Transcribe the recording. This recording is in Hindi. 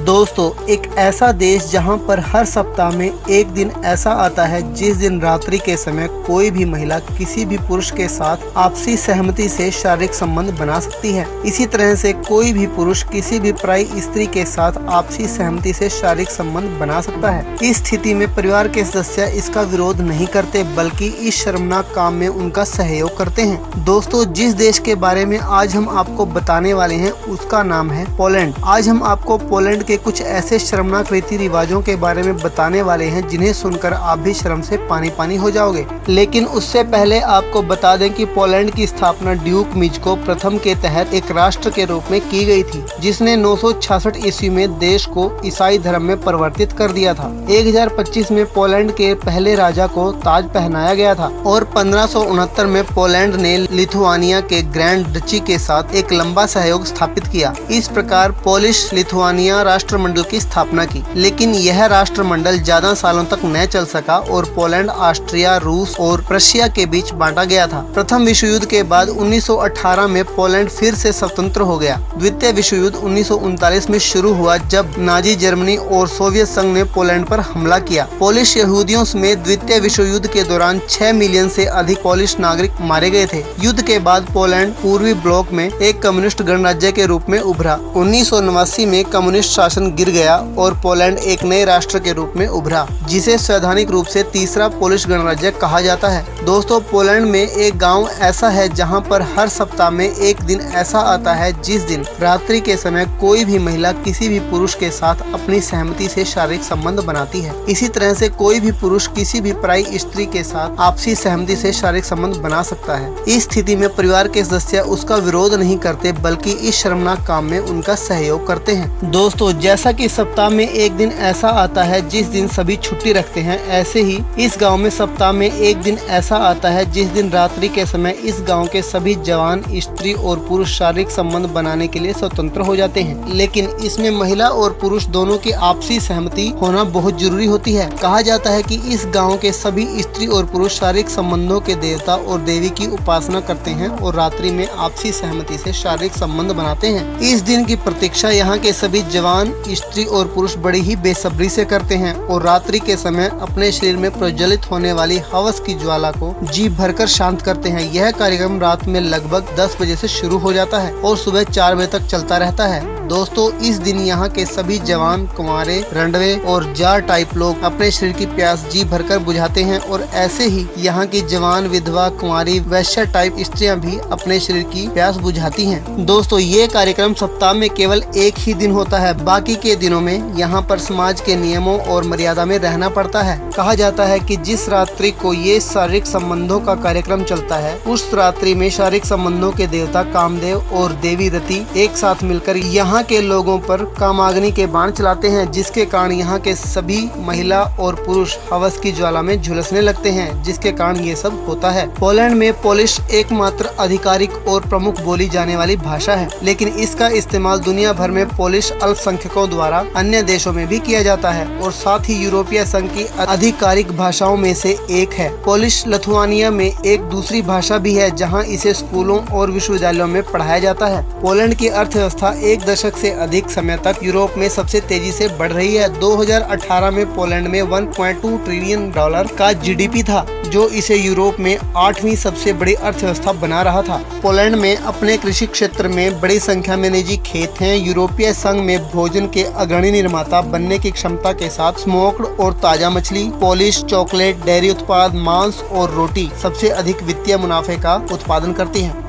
दोस्तों, एक ऐसा देश जहां पर हर सप्ताह में एक दिन ऐसा आता है जिस दिन रात्रि के समय कोई भी महिला किसी भी पुरुष के साथ आपसी सहमति से शारीरिक संबंध बना सकती है। इसी तरह से कोई भी पुरुष किसी भी पराई स्त्री के साथ आपसी सहमति से शारीरिक संबंध बना सकता है। इस स्थिति में परिवार के सदस्य इसका विरोध नहीं करते बल्कि इस शर्मनाक काम में उनका सहयोग करते हैं। दोस्तों, जिस देश के बारे में आज हम आपको बताने वाले हैं उसका नाम है पोलैंड। आज हम आपको पोलैंड के कुछ ऐसे शर्मनाक रीति रिवाजों के बारे में बताने वाले हैं जिन्हें सुनकर आप भी शर्म से पानी पानी हो जाओगे। लेकिन उससे पहले आपको बता दें कि पोलैंड की स्थापना ड्यूक मिज़्को प्रथम के तहत एक राष्ट्र के रूप में की गई थी, जिसने 966 ईस्वी में देश को ईसाई धर्म में परिवर्तित कर दिया था। 1025 में पोलैंड के पहले राजा को ताज पहनाया गया था और 1569 में पोलैंड ने लिथुआनिया के ग्रैंड डची के साथ एक लंबा सहयोग स्थापित किया। इस प्रकार पोलिश लिथुआनिया राष्ट्रमंडल की स्थापना की, लेकिन यह राष्ट्रमंडल ज्यादा सालों तक न चल सका और पोलैंड ऑस्ट्रिया, रूस और प्रशिया के बीच बांटा गया था। प्रथम विश्व युद्ध के बाद 1918 में पोलैंड फिर से स्वतंत्र हो गया। द्वितीय विश्व युद्ध 1939 में शुरू हुआ जब नाजी जर्मनी और सोवियत संघ ने पोलैंड पर हमला किया। पोलिश यहूदियों समेत द्वितीय विश्व युद्ध के दौरान 6 मिलियन से अधिक पोलिश नागरिक मारे गए थे। युद्ध के बाद पोलैंड पूर्वी ब्लॉक में एक कम्युनिस्ट गणराज्य के रूप में उभरा। 1989 में कम्युनिस्ट शासन गिर गया और पोलैंड एक नए राष्ट्र के रूप में उभरा, जिसे संवैधानिक रूप से तीसरा पोलिश गणराज्य कहा जाता है। दोस्तों, पोलैंड में एक गांव ऐसा है जहां पर हर सप्ताह में एक दिन ऐसा आता है जिस दिन रात्रि के समय कोई भी महिला किसी भी पुरुष के साथ अपनी सहमति से शारीरिक संबंध बनाती है। इसी तरह से कोई भी पुरुष किसी भी पराई स्त्री के साथ आपसी सहमति से शारीरिक संबंध बना सकता है। इस स्थिति में परिवार के सदस्य उसका विरोध नहीं करते बल्कि इस शर्मनाक काम में उनका सहयोग करते हैं। दोस्तों, जैसा कि सप्ताह में एक दिन ऐसा आता है जिस दिन सभी छुट्टी रखते हैं, ऐसे ही इस गांव में सप्ताह में एक दिन ऐसा आता है जिस दिन रात्रि के समय इस गांव के सभी जवान, स्त्री और पुरुष शारीरिक संबंध बनाने के लिए स्वतंत्र हो जाते हैं। लेकिन इसमें महिला और पुरुष दोनों की आपसी सहमति होना बहुत जरूरी होती है। कहा जाता है कि इस गाँव के सभी स्त्री और पुरुष शारीरिक संबंधों के देवता और देवी की उपासना करते हैं और रात्रि में आपसी सहमति से शारीरिक संबंध बनाते हैं। इस दिन की प्रतीक्षा यहाँ के सभी जवान, स्त्री और पुरुष बड़ी ही बेसब्री से करते हैं और रात्रि के समय अपने शरीर में प्रज्वलित होने वाली हवस की ज्वाला को जी भरकर शांत करते हैं। यह कार्यक्रम रात में लगभग 10 बजे से शुरू हो जाता है और सुबह 4 बजे तक चलता रहता है। दोस्तों, इस दिन यहाँ के सभी जवान, कुंवारे, रंडवे और जार टाइप लोग अपने शरीर की प्यास जी भरकर बुझाते हैं और ऐसे ही यहाँ की जवान, विधवा, कुंवारी, वैश्य टाइप स्त्रियां भी अपने शरीर की प्यास बुझाती हैं। दोस्तों, ये कार्यक्रम सप्ताह में केवल एक ही दिन होता है। बाकी के दिनों में यहाँ पर समाज के नियमों और मर्यादा में रहना पड़ता है। कहा जाता है कि जिस रात्रि को ये शारीरिक संबंधों का कार्यक्रम चलता है, उस रात्रि में शारीरिक संबंधों के देवता कामदेव और देवी रति एक साथ मिलकर यहाँ के लोगों पर कामाग्नि के बाण चलाते हैं, जिसके कारण यहाँ के सभी महिला और पुरुष हवस की ज्वाला में झुलसने लगते हैं, जिसके कारण ये सब होता है। पोलैंड में पोलिश एकमात्र आधिकारिक और प्रमुख बोली जाने वाली भाषा है, लेकिन इसका इस्तेमाल दुनिया भर में पोलिश अल्पसंख्यकों द्वारा अन्य देशों में भी किया जाता है और साथ ही यूरोपीय संघ की आधिकारिक भाषाओं में से एक है। पोलिश लिथुआनिया में एक दूसरी भाषा भी है जहाँ इसे स्कूलों और विश्वविद्यालयों में पढ़ाया जाता है। पोलैंड की अर्थव्यवस्था एक दशक से अधिक समय तक यूरोप में सबसे तेजी से बढ़ रही है। 2018 में पोलैंड में $1.2 ट्रिलियन का जीडीपी था, जो इसे यूरोप में 8वीं सबसे बड़ी अर्थव्यवस्था बना रहा था। पोलैंड में अपने कृषि क्षेत्र में बड़ी संख्या में निजी खेत हैं। यूरोपीय संघ में भोजन के अग्रणी निर्माता बनने की क्षमता के साथ स्मोक्ड और ताजा मछली, पॉलिश, चॉकलेट, डेयरी उत्पाद, मांस और रोटी सबसे अधिक वित्तीय मुनाफे का उत्पादन करती हैं।